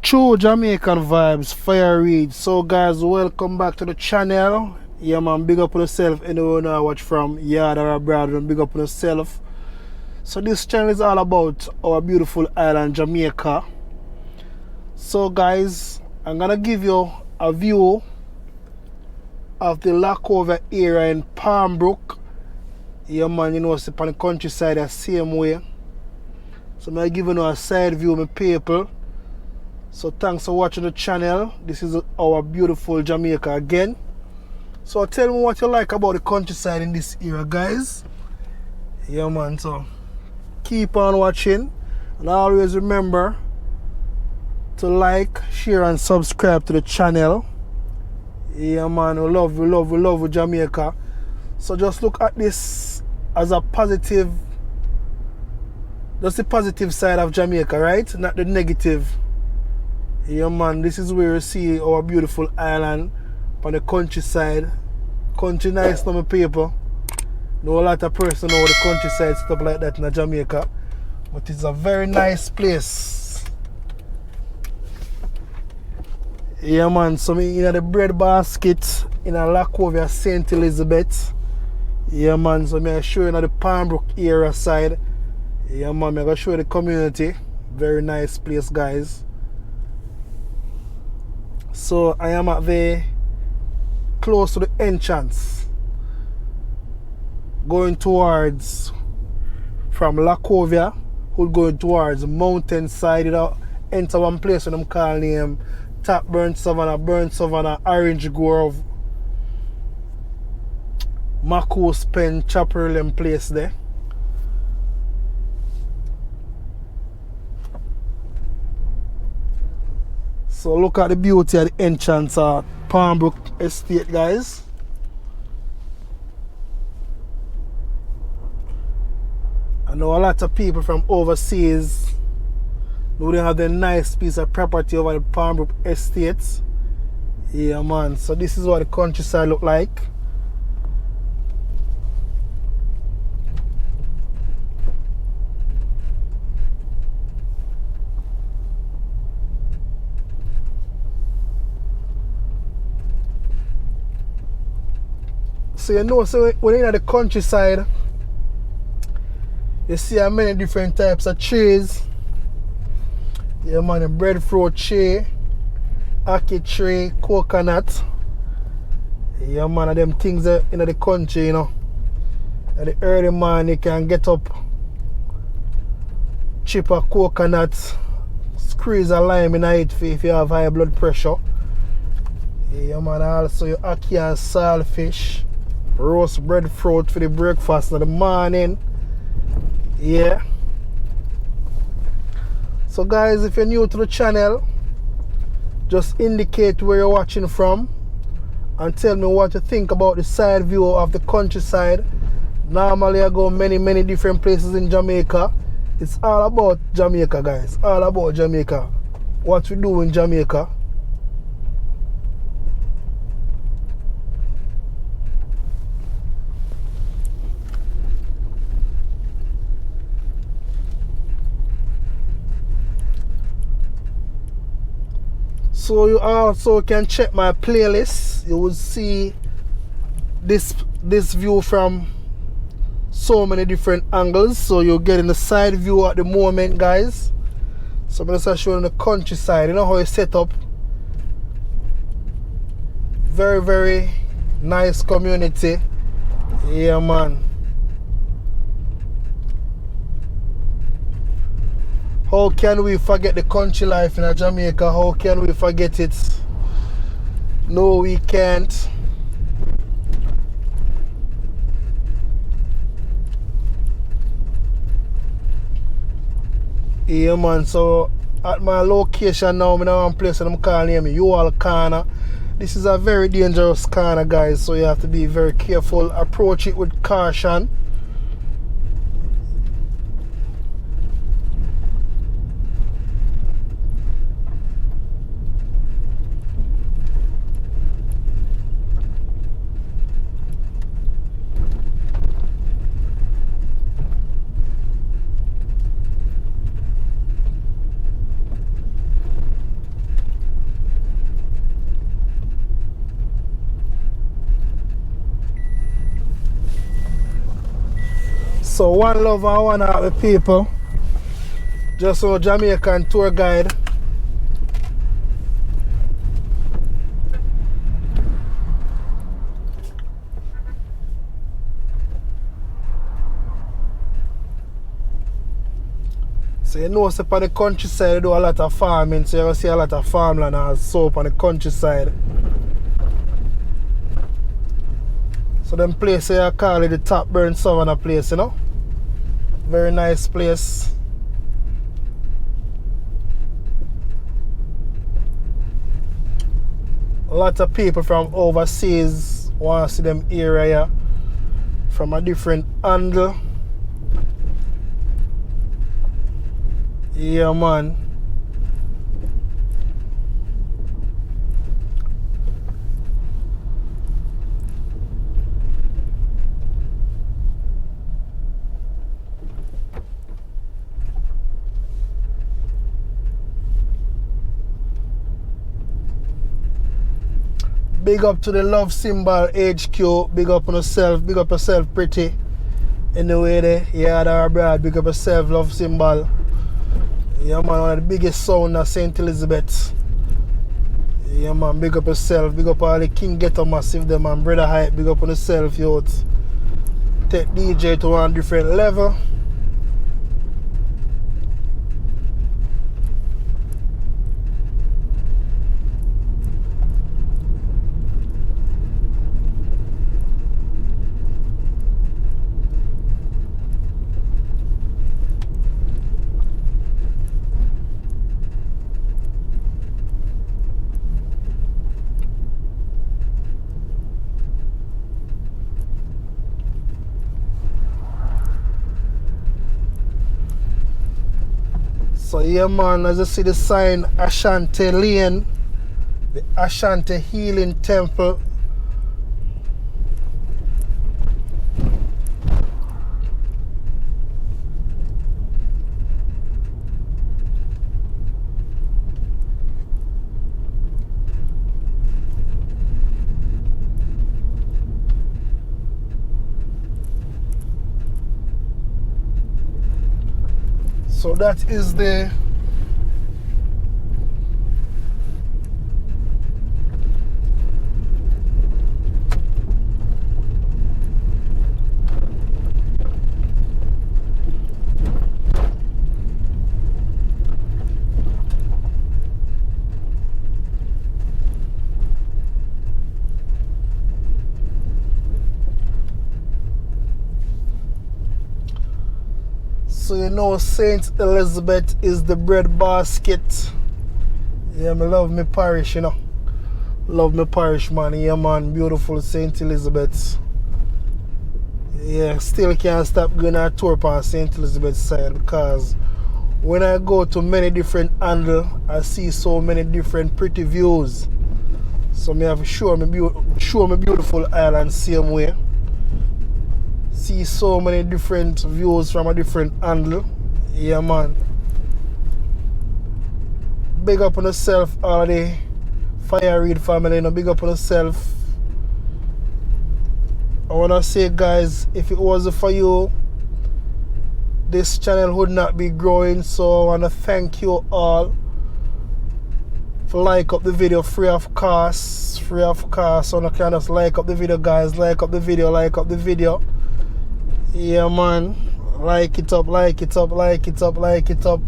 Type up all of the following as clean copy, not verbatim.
True Jamaican Vibes, Fire Reid. So guys, welcome back to the channel. Yeah man, big up on yourself. Anyone I watch from yard or abroad, big up on yourself. So this channel is all about our beautiful island Jamaica. So guys, I'm gonna give you a view of the Lacovia area in Palmbrook. Yeah man, you know it's on the countryside the same way. So I'm giving you a side view of my people. So thanks for watching the channel. This is our beautiful Jamaica again. So tell me what you like about the countryside in this area, guys. Yeah man, so keep on watching. And always remember to like, share and subscribe to the channel. Yeah man, we love Jamaica. So just look at this as a positive. That's the positive side of Jamaica, right? Not the negative. Yeah man, this is where you see our beautiful island on the countryside. Country nice, no my people. Know a lot of person know the countryside, stuff like that in Jamaica. But it's a very nice place. Yeah man, so me in the bread basket in a Lacovia, St.Elizabeth. Yeah man, so me I show you in the Palmbrook area side. Yeah man, I'm gonna show you the community. Very nice place, guys. So I am at the close to the entrance, going towards from Lacovia, who's going towards the mountain side. You know, enter one place when I'm calling name Top Burnt Savanna, Orange Grove, Marcos Pen, Chapel and place there. So look at the beauty of the entrance at Palmbrook Estate, guys. I know a lot of people from overseas know they have the nice piece of property over the Palmbrook Estates. Yeah man, so this is what the countryside look like. So you know, so when you're in the countryside, you see many different types of trees. Yeah man, a breadfruit tree, ackee tree, coconut. Yeah man, of them things in the country, you know. At the early morning you can get up, chip a coconut, squeeze a lime in it if you have high blood pressure. Yeah man, also your ackee and saltfish. Roast breadfruit for the breakfast in the morning. Yeah. So guys, if you're new to the channel, just indicate where you're watching from and tell me what you think about the side view of the countryside. Normally I go many different places in Jamaica. It's all about Jamaica, guys. All about Jamaica. What we do in Jamaica. So you also can check my playlist. You will see this view from so many different angles. So you're getting the side view at the moment, guys. So I'm just showing the countryside. You know how it's set up. Very nice community. Yeah man. How can we forget the country life in Jamaica? How can we forget it? No, we can't. Yeah man, so at my location now, I'm in one place and I'm calling me U-Haul corner. This is a very dangerous corner, guys, so you have to be very careful. Approach it with caution. So one love and one heart with people. Just so Jamaican tour guide. So you know, so on the countryside they do a lot of farming, so you will see a lot of farmland and soap on the countryside. So them place here I call it the top burn Savanna place, you know. Very nice place. A lot of people from overseas want to see them area from a different angle. Yeah, man. Big up to the Love Symbol HQ. Big up on yourself. Big up yourself pretty. Anyway there. Yeah, there brad. Big up yourself, Love Symbol. Yeah, man, one of the biggest sound of St.Elizabeth. Yeah, man, big up yourself. Big up all the King Ghetto Massive, them, man. Brother Hype, big up on yourself, youth. Take DJ to one different level. So yeah, man, as you see the sign Ashanti Lane, the Ashanti Healing Temple. So that is the so you know St.Elizabeth is the bread basket. Yeah, me love me parish, you know. Love me parish, man. Yeah, man, beautiful St.Elizabeth. Yeah, still can't stop going on tour on St.Elizabeth side because when I go to many different angles, I see so many different pretty views. So me have to show me beautiful island same way. See so many different views from a different angle. Yeah, man. Big up on yourself, all the Fire Reid family. You know, big up on yourself. I want to say, guys, if it wasn't for you, this channel would not be growing. So I want to thank you all for like up the video free of cost. Free of cost. So you can just like up the video, guys. Like up the video, like up the video. Yeah, man. Like it up, like it up, like it up, like it up.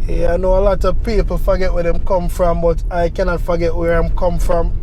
Yeah, I know a lot of people forget where them come from, but I cannot forget where I'm come from.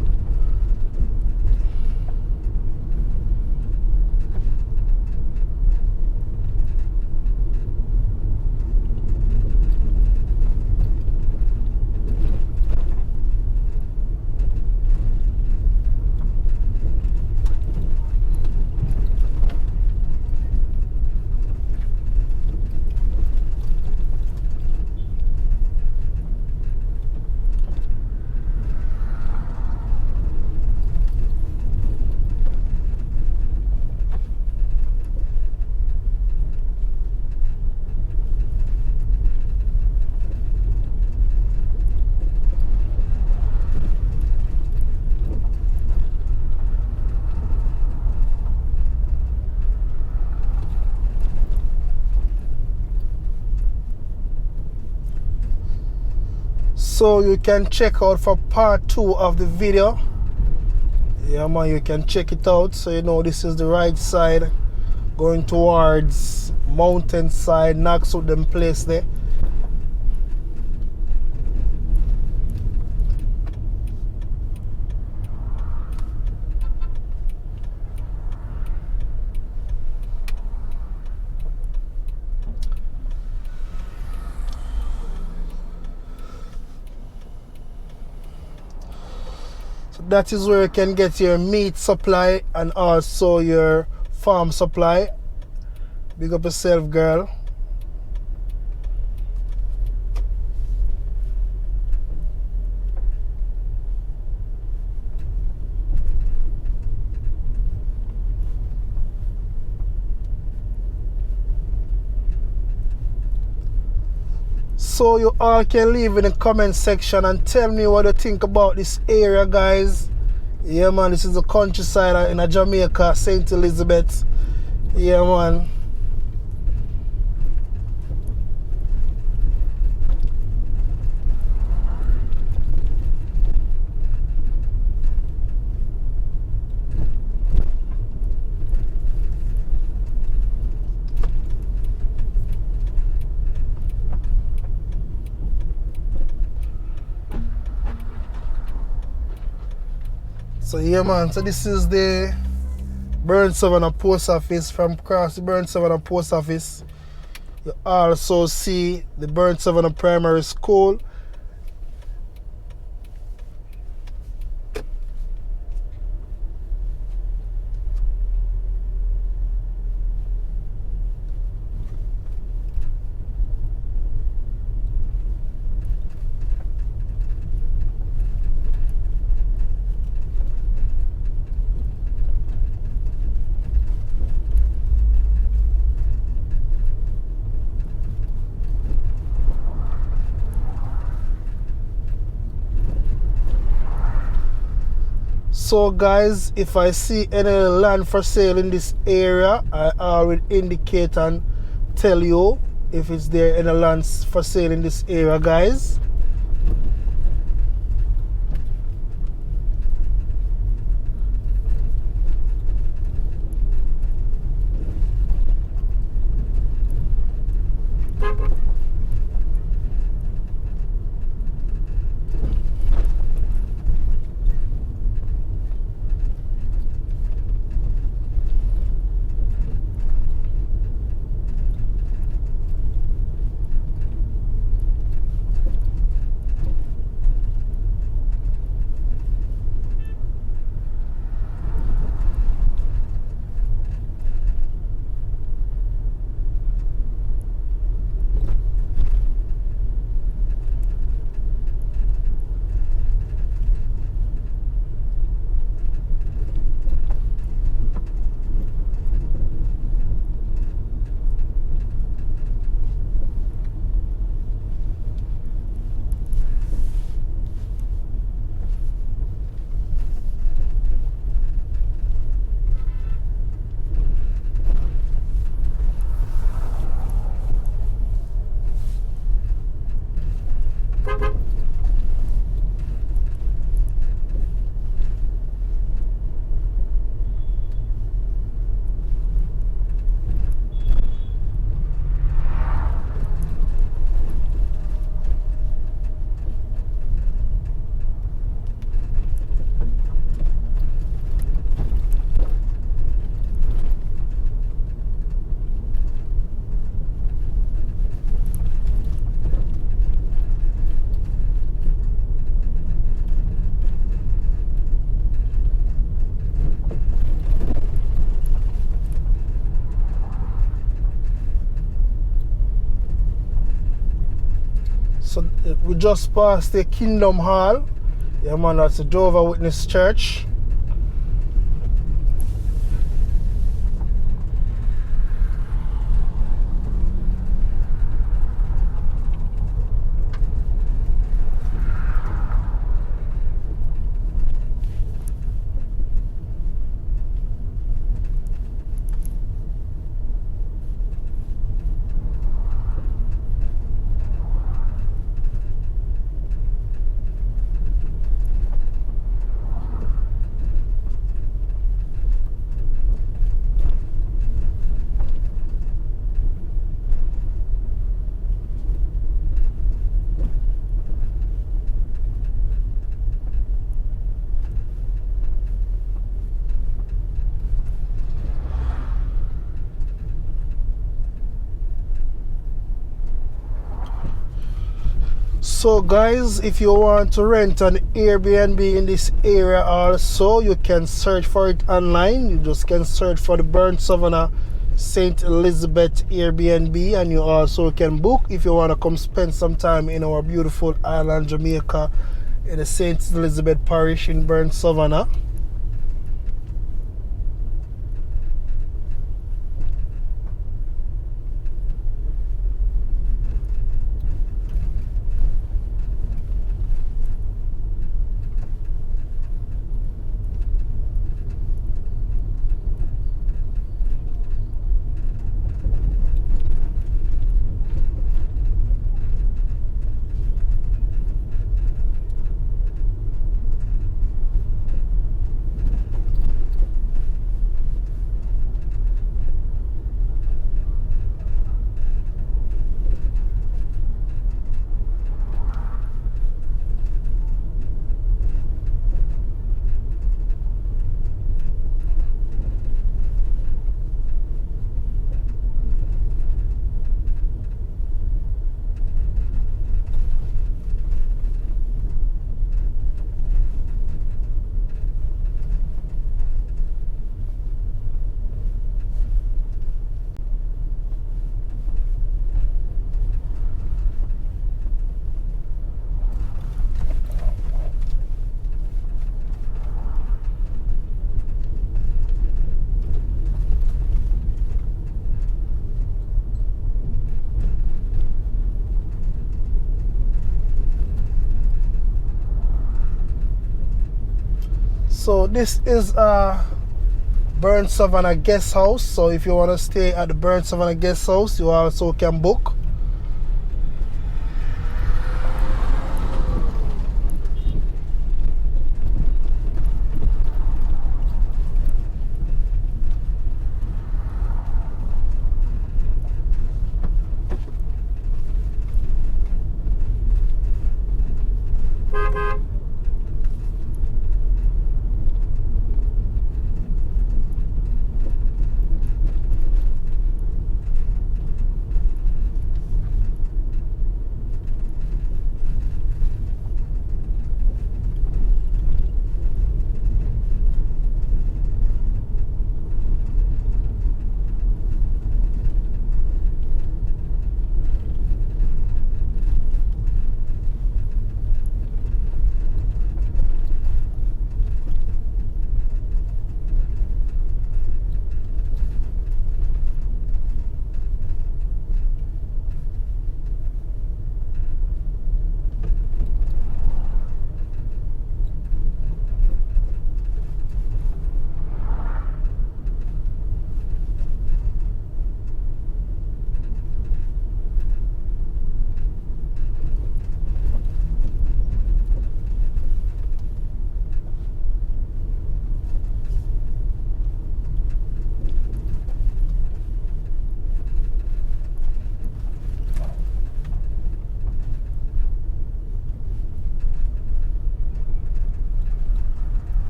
So you can check out for part 2 of the video. Yeah man, you can check it out. So you know this is the right side going towards mountain side, knocks out them place there. So that is where you can get your meat supply and also your farm supply. Big up yourself, girl. So you all can leave in the comment section and tell me what you think about this area, guys. Yeah man, this is the countryside in Jamaica, St. Elizabeth. Yeah man. So yeah man, so this is the Savanna post office. From across the Savanna post office, you also see the Savanna primary school. So guys, if I see any land for sale in this area, I will indicate and tell you if it's there any lands for sale in this area, guys. So we just passed the Kingdom Hall. Yeah man, that's the Jehovah's Witness Church. So guys, if you want to rent an Airbnb in this area also, you can search for it online. You just can search for the Savanna St. Elizabeth Airbnb, and you also can book if you want to come spend some time in our beautiful island Jamaica in the St. Elizabeth parish in Savanna. So this is a Savanna guest house. So if you want to stay at the Savanna guest house, you also can book.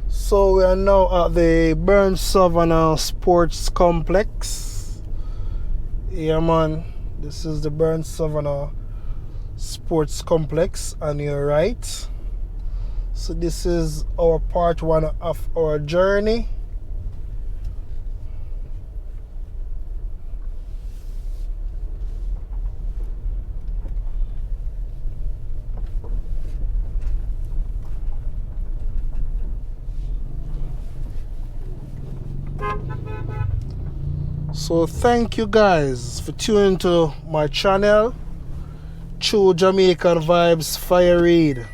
So we are now at the Savanna Sports Complex. Yeah man, this is the Savanna Sports Complex on your right. So this is our part one of our journey. So thank you guys for tuning to my channel, True Jamaican Vibes, Fire Reid.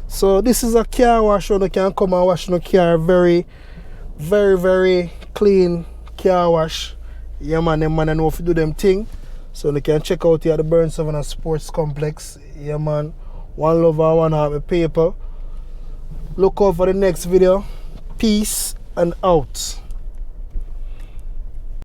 So this is a car wash, you can come and wash your car very clean car wash. Yeah man, them man I know if you do them thing. So you can check out here at the Burn Savanna Sports Complex. Yeah man. One love and one heart with paper. Look out for the next video. Peace and out.